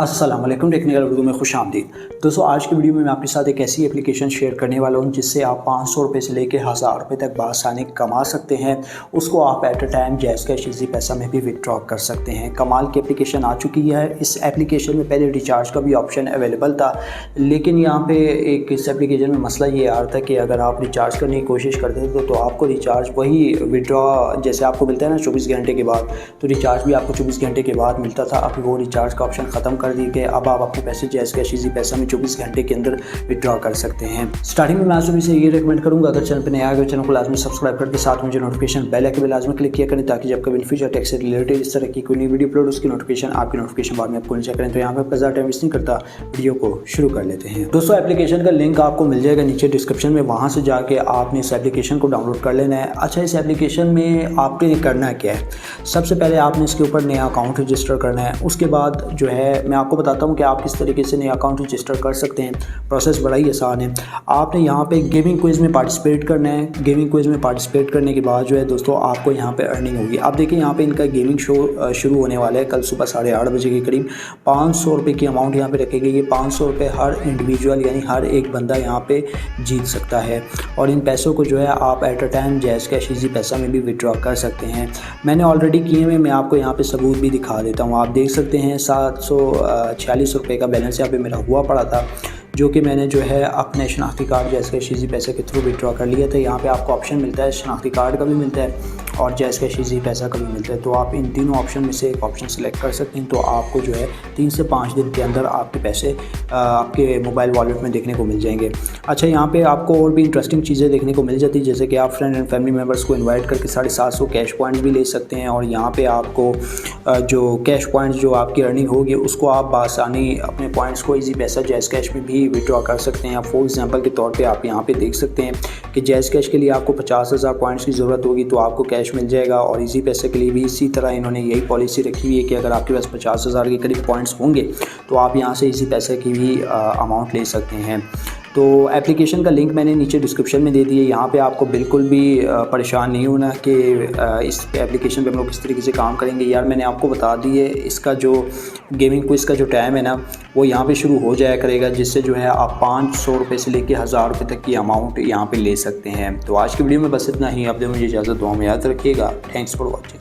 अस्सलाम वालेकुम, टेक्निकल उर्दू में खुश आमदीद। दोस्तों, आज की वीडियो में मैं आपके साथ एक ऐसी एप्लीकेशन शेयर करने वाला हूं जिससे आप 500 रुपये से लेकर 1000 रुपये तक बासानी कमा सकते हैं। उसको आप at a time jazz cash easy पैसा में भी विड्रॉ कर सकते हैं। कमाल की एप्लीकेशन आ चुकी है। इस एप्लीकेशन में पहले रिचार्ज का भी ऑप्शन अवेलेबल था, लेकिन यहाँ पे एक इस एप्लीकेशन में मसला ये आ रहा था कि अगर आप रिचार्ज करने की कोशिश करते थे तो आपको रिचार्ज वही विड्रॉ जैसे आपको मिलता है ना 24 घंटे के बाद, तो रिचार्ज भी आपको 24 घंटे के बाद मिलता था। अभी वो रिचार्ज का ऑप्शन ख़त्म कर दी कि अब आप अपने पैसे जैज़ कैश इजी पैसा में 24 घंटे के अंदर विड्रॉ कर सकते हैं। स्टार्टिंग में मैं आप सभी से ये रिकमेंड करूंगा, अगर चैनल पर नया आ गए चैनल को लाजमी सब्सक्राइब करके साथ मुझे नोटिफिकेशन बेल आइकन पे लाजमी क्लिक किया करें ताकि जब कभी इन फ्यूचर टैक्स से रिलेटेड इस तरह की कोई नई वीडियो अपलोड उसकी नोटिफिकेशन आपकी नोटिफिकेशन बाद में आपको मिल जाए करें। तो यहाँ पर ज़्यादा टाइम वेस्ट नहीं करता, वीडियो को शुरू कर लेते हैं। दोस्तों, एप्लीकेशन का लिंक आपको मिल जाएगा नीचे डिस्क्रिप्शन में, वहाँ से जाके आपने इस एप्लीकेशन को डाउनलोड कर लेना है। अच्छा, इस एप्लीकेशन में आपने करना क्या है, सबसे पहले आपने इसके ऊपर नया अकाउंट रजिस्टर करना है। उसके बाद जो है मैं आपको बताता हूँ कि आप किस तरीके से नया अकाउंट रजिस्टर कर सकते हैं। प्रोसेस बड़ा ही आसान है। आपने यहाँ पे गेमिंग क्विज़ में पार्टिसिपेट करना है। गेमिंग क्विज़ में पार्टिसिपेट करने के बाद जो है दोस्तों आपको यहाँ पे अर्निंग होगी। आप देखिए यहाँ पे इनका गेमिंग शो शुरू होने वाला है कल सुबह 8:30 बजे के करीब। 500 रुपये की अमाउंट यहाँ पे रखी गई है। 500 रुपये हर इंडिविजुअल यानी हर एक बंदा यहाँ पे जीत सकता है और इन पैसों को जो है आप at a time jazz cash easy पैसा में भी विड्रॉ कर सकते हैं। मैंने ऑलरेडी किए हुए, मैं आपको यहाँ पे सबूत भी दिखा देता हूँ। आप देख सकते हैं 746 रुपये का बैलेंस यहाँ पे मेरा हुआ पड़ा था, जो कि मैंने जो है अपने शनाख्ती कार्ड जैज़ कैश इजी पैसे के थ्रू विड्रॉ कर लिया था। यहाँ पे आपको ऑप्शन मिलता है, शनाख्ती कार्ड का भी मिलता है और जैज़ कैश इजी पैसा का भी मिलता है। तो आप इन तीनों ऑप्शन में से एक ऑप्शन सेलेक्ट कर सकते हैं। तो आपको जो है 3 से 5 दिन के अंदर आपके पैसे आपके मोबाइल वॉलेट में देखने को मिल जाएंगे। अच्छा, यहाँ पे आपको और भी इंटरेस्टिंग चीज़ें देखने को मिल जाती है, जैसे कि आप फ्रेंड एंड फैमिली मेम्बर्स को इन्वाइट करके 750 कैश पॉइंट्स भी ले सकते हैं और यहाँ पे आपको जो कैश पॉइंट्स जो आपकी अर्निंग होगी उसको आप बआसानी अपने पॉइंट्स को इजी पैसा जैज़ कैश में भी विड्रॉ कर सकते हैं। फॉर एग्जांपल के तौर पे आप यहाँ पे देख सकते हैं कि जैज़ कैश के लिए आपको 50,000 पॉइंट्स की ज़रूरत होगी तो आपको कैश मिल जाएगा और इजी पैसे के लिए भी इसी तरह इन्होंने यही पॉलिसी रखी हुई है कि अगर आपके पास 50,000 के करीब पॉइंट्स होंगे तो आप यहाँ से इजी पैसे की भी अमाउंट ले सकते हैं। तो एप्लीकेशन का लिंक मैंने नीचे डिस्क्रिप्शन में दे दिया। यहाँ पे आपको बिल्कुल भी परेशान नहीं होना कि इस एप्लीकेशन पे हम लोग किस तरीके से काम करेंगे। यार मैंने आपको बता दी है, इसका जो गेमिंग क्विज़ का जो टाइम है ना वो यहाँ पे शुरू हो जाया करेगा, जिससे जो है आप 500 रुपये से लेकर 1000 रुपये तक की अमाउंट यहाँ पे ले सकते हैं। तो आज की वीडियो में बस इतना ही। आप मुझे इजाज़त, दुआ में याद रखिएगा। Thanks for watching.